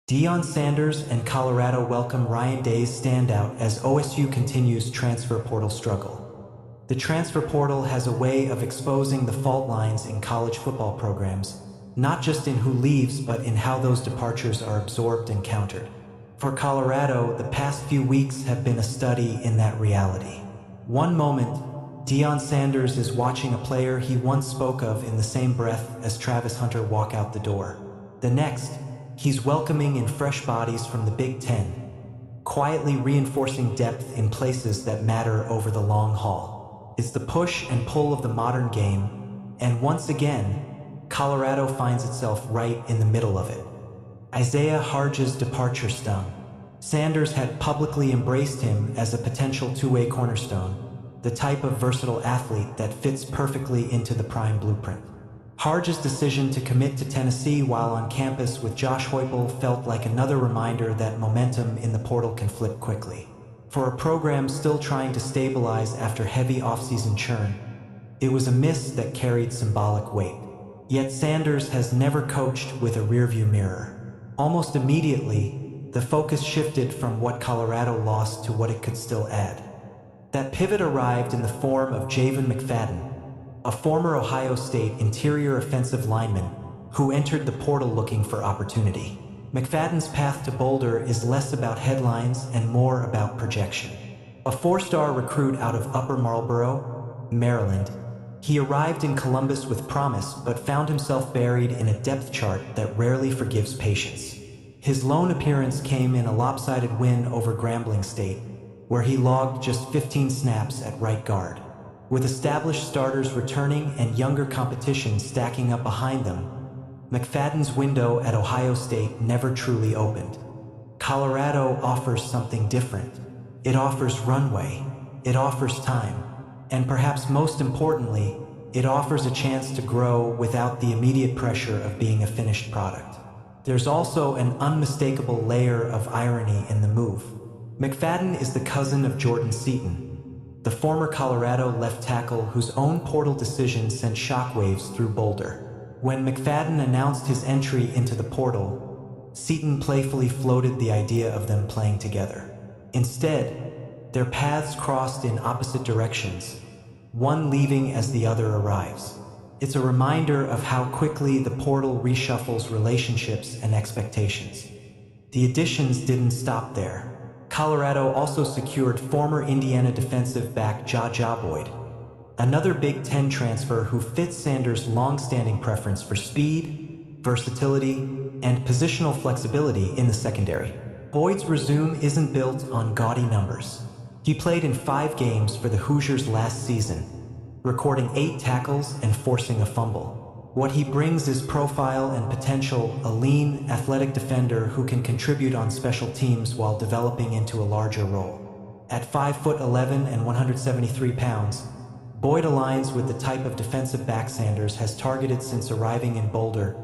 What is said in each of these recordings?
Deion Sanders and Colorado welcome RyanDay's Standout as OSU continues transfer portal struggle. The transfer portal has a way of exposing the fault lines in college football programs, not just in who leaves but in how those departures are absorbed and countered. For Colorado, the past few weeks have been a study in that reality. One moment, Deion Sanders is watching a player he once spoke of in the same breath as Travis Hunter walk out the door. The next, he's welcoming in fresh bodies from the Big Ten, quietly reinforcing depth in places that matter over the long haul. It's the push and pull of the modern game, and once again, Colorado finds itself right in the middle of it. Isaiah Harge's departure stung. Sanders had publicly embraced him as a potential two-way cornerstone, the type of versatile athlete that fits perfectly into the prime blueprint. Harge's decision to commit to Tennessee while on campus with Josh Heupel felt like another reminder that momentum in the portal can flip quickly. For a program still trying to stabilize after heavy offseason churn, it was a miss that carried symbolic weight. Yet Sanders has never coached with a rearview mirror. Almost immediately, the focus shifted from what Colorado lost to what it could still add. That pivot arrived in the form of Javon McFadden, a former Ohio State interior offensive lineman who entered the portal looking for opportunity. McFadden's path to Boulder is less about headlines and more about projection. A four-star recruit out of Upper Marlboro, Maryland, he arrived in Columbus with promise but found himself buried in a depth chart that rarely forgives patience. His lone appearance came in a lopsided win over Grambling State, where he logged just 15 snaps at right guard. With established starters returning and younger competition stacking up behind them, McFadden's window at Ohio State never truly opened. Colorado offers something different. It offers runway, it offers time, and perhaps most importantly, it offers a chance to grow without the immediate pressure of being a finished product. There's also an unmistakable layer of irony in the move. McFadden is the cousin of Jordan Seaton, the former Colorado left tackle whose own portal decision sent shockwaves through Boulder. When McFadden announced his entry into the portal, Seaton playfully floated the idea of them playing together. Instead, their paths crossed in opposite directions, one leaving as the other arrives. It's a reminder of how quickly the portal reshuffles relationships and expectations. The additions didn't stop there. Colorado also secured former Indiana defensive back Ja Boyd, another Big Ten transfer who fits Sanders' long-standing preference for speed, versatility, and positional flexibility in the secondary. Boyd's resume isn't built on gaudy numbers. He played in 5 games for the Hoosiers last season, recording 8 tackles and forcing a fumble. What he brings is profile and potential, a lean, athletic defender who can contribute on special teams while developing into a larger role. At 5'11" and 173 pounds, Boyd aligns with the type of defensive back Sanders has targeted since arriving in Boulder,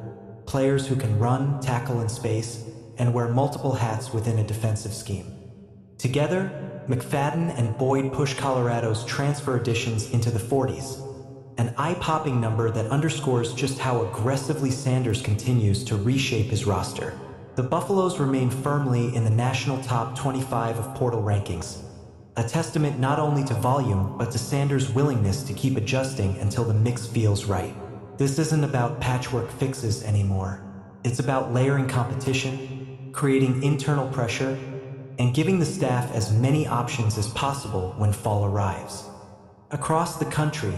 players who can run, tackle in space, and wear multiple hats within a defensive scheme. Together, McFadden and Boyd push Colorado's transfer additions into the 40s, an eye-popping number that underscores just how aggressively Sanders continues to reshape his roster. The Buffaloes remain firmly in the national top 25 of portal rankings, a testament not only to volume but to Sanders' willingness to keep adjusting until the mix feels right. This isn't about patchwork fixes anymore. It's about layering competition, creating internal pressure, and giving the staff as many options as possible when fall arrives. Across the country,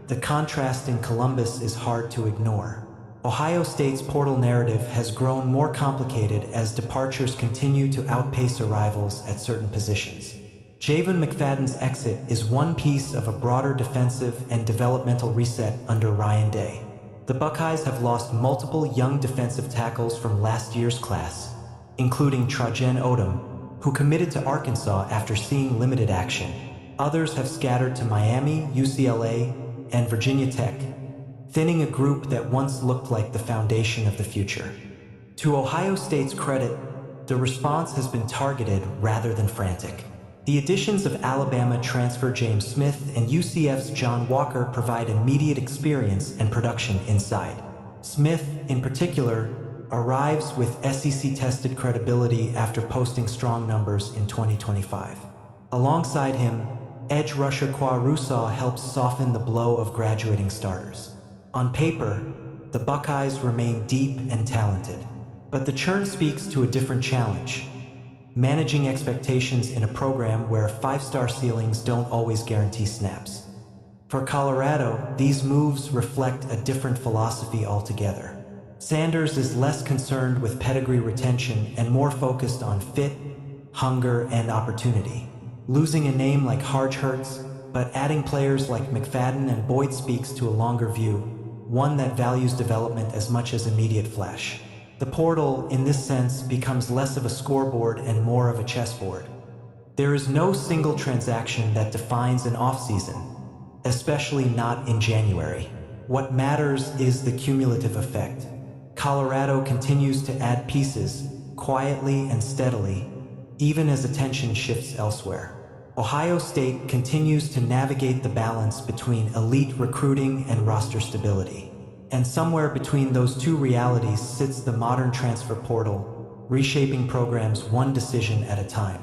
the contrast in Columbus is hard to ignore. Ohio State's portal narrative has grown more complicated as departures continue to outpace arrivals at certain positions. Javon McFadden's exit is one piece of a broader defensive and developmental reset under RyanDay. The Buckeyes have lost multiple young defensive tackles from last year's class, including Trajan Odom, who committed to Arkansas after seeing limited action. Others have scattered to Miami, UCLA, and Virginia Tech, thinning a group that once looked like the foundation of the future. To Ohio State's credit, the response has been targeted rather than frantic. The additions of Alabama transfer James Smith and UCF's John Walker provide immediate experience and production inside. Smith, in particular, arrives with SEC-tested credibility after posting strong numbers in 2025. Alongside him, edge rusher Kwarusaw helps soften the blow of graduating starters. On paper, the Buckeyes remain deep and talented, but the churn speaks to a different challenge: managing expectations in a program where five-star ceilings don't always guarantee snaps. For Colorado, these moves reflect a different philosophy altogether. Sanders is less concerned with pedigree retention and more focused on fit, hunger, and opportunity. Losing a name like Harge hurts, but adding players like McFadden and Boyd speaks to a longer view, one that values development as much as immediate flash. The portal, in this sense, becomes less of a scoreboard and more of a chessboard. There is no single transaction that defines an offseason, especially not in January. What matters is the cumulative effect. Colorado continues to add pieces, quietly and steadily, even as attention shifts elsewhere. Ohio State continues to navigate the balance between elite recruiting and roster stability. And somewhere between those two realities sits the modern transfer portal, reshaping programs one decision at a time.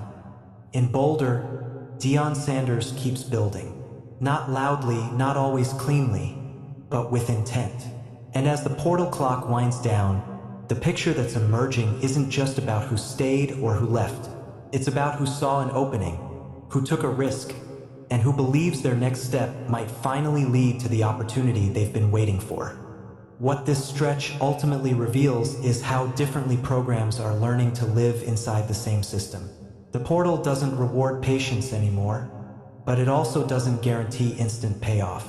In Boulder, Deion Sanders keeps building. Not loudly, not always cleanly, but with intent. And as the portal clock winds down, the picture that's emerging isn't just about who stayed or who left. It's about who saw an opening, who took a risk, and who believes their next step might finally lead to the opportunity they've been waiting for. What this stretch ultimately reveals is how differently programs are learning to live inside the same system. The portal doesn't reward patience anymore, but it also doesn't guarantee instant payoff.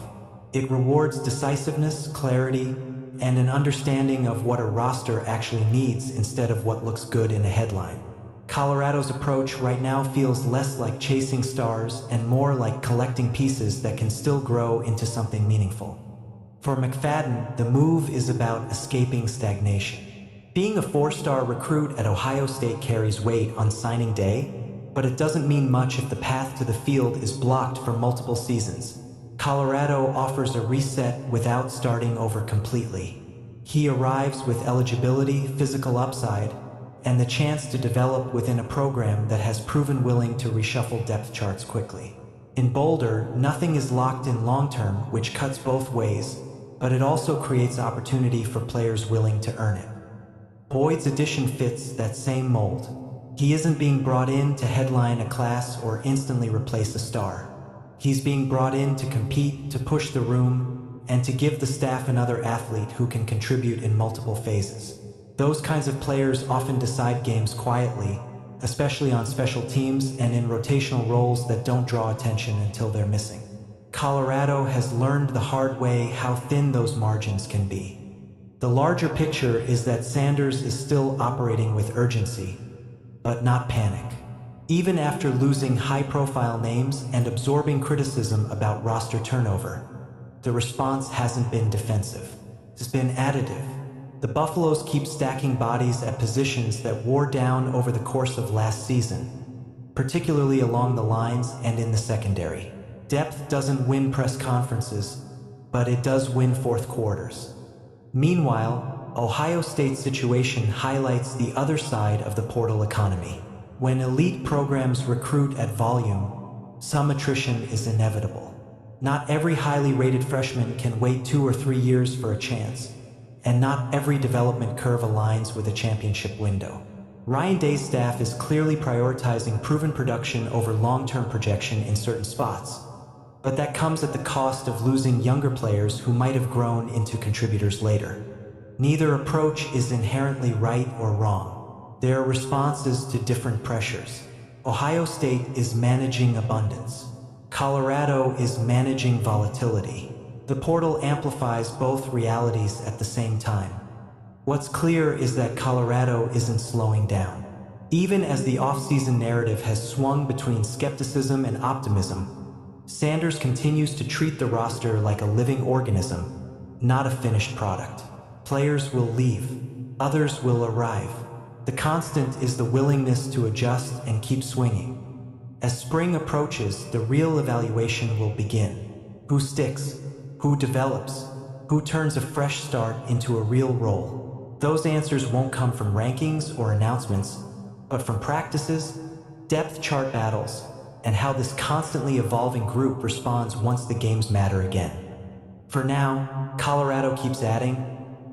It rewards decisiveness, clarity, and an understanding of what a roster actually needs instead of what looks good in a headline. Colorado's approach right now feels less like chasing stars and more like collecting pieces that can still grow into something meaningful. For McFadden, the move is about escaping stagnation. Being a four-star recruit at Ohio State carries weight on signing day, but it doesn't mean much if the path to the field is blocked for multiple seasons. Colorado offers a reset without starting over completely. He arrives with eligibility, physical upside, and the chance to develop within a program that has proven willing to reshuffle depth charts quickly. In Boulder, nothing is locked in long-term, which cuts both ways, but it also creates opportunity for players willing to earn it. Boyd's addition fits that same mold. He isn't being brought in to headline a class or instantly replace a star. He's being brought in to compete, to push the room, and to give the staff another athlete who can contribute in multiple phases. Those kinds of players often decide games quietly, especially on special teams and in rotational roles that don't draw attention until they're missing. Colorado has learned the hard way how thin those margins can be. The larger picture is that Sanders is still operating with urgency, but not panic. Even after losing high-profile names and absorbing criticism about roster turnover, the response hasn't been defensive. It's been additive. The Buffaloes keep stacking bodies at positions that wore down over the course of last season, particularly along the lines and in the secondary. Depth doesn't win press conferences, but it does win fourth quarters. Meanwhile, Ohio State's situation highlights the other side of the portal economy. When elite programs recruit at volume, some attrition is inevitable. Not every highly rated freshman can wait 2 or 3 years for a chance, and not every development curve aligns with a championship window. RyanDay's staff is clearly prioritizing proven production over long-term projection in certain spots, but that comes at the cost of losing younger players who might have grown into contributors later. Neither approach is inherently right or wrong. They are responses to different pressures. Ohio State is managing abundance. Colorado is managing volatility. The portal amplifies both realities at the same time. What's clear is that Colorado isn't slowing down. Even as the offseason narrative has swung between skepticism and optimism, Sanders continues to treat the roster like a living organism, not a finished product. Players will leave, others will arrive. The constant is the willingness to adjust and keep swinging. As spring approaches, the real evaluation will begin. Who sticks? Who develops? Who turns a fresh start into a real role? Those answers won't come from rankings or announcements, but from practices, depth chart battles, and how this constantly evolving group responds once the games matter again. For now, Colorado keeps adding,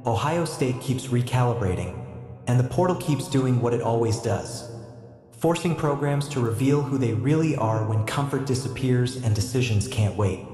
Ohio State keeps recalibrating, and the portal keeps doing what it always does, forcing programs to reveal who they really are when comfort disappears and decisions can't wait.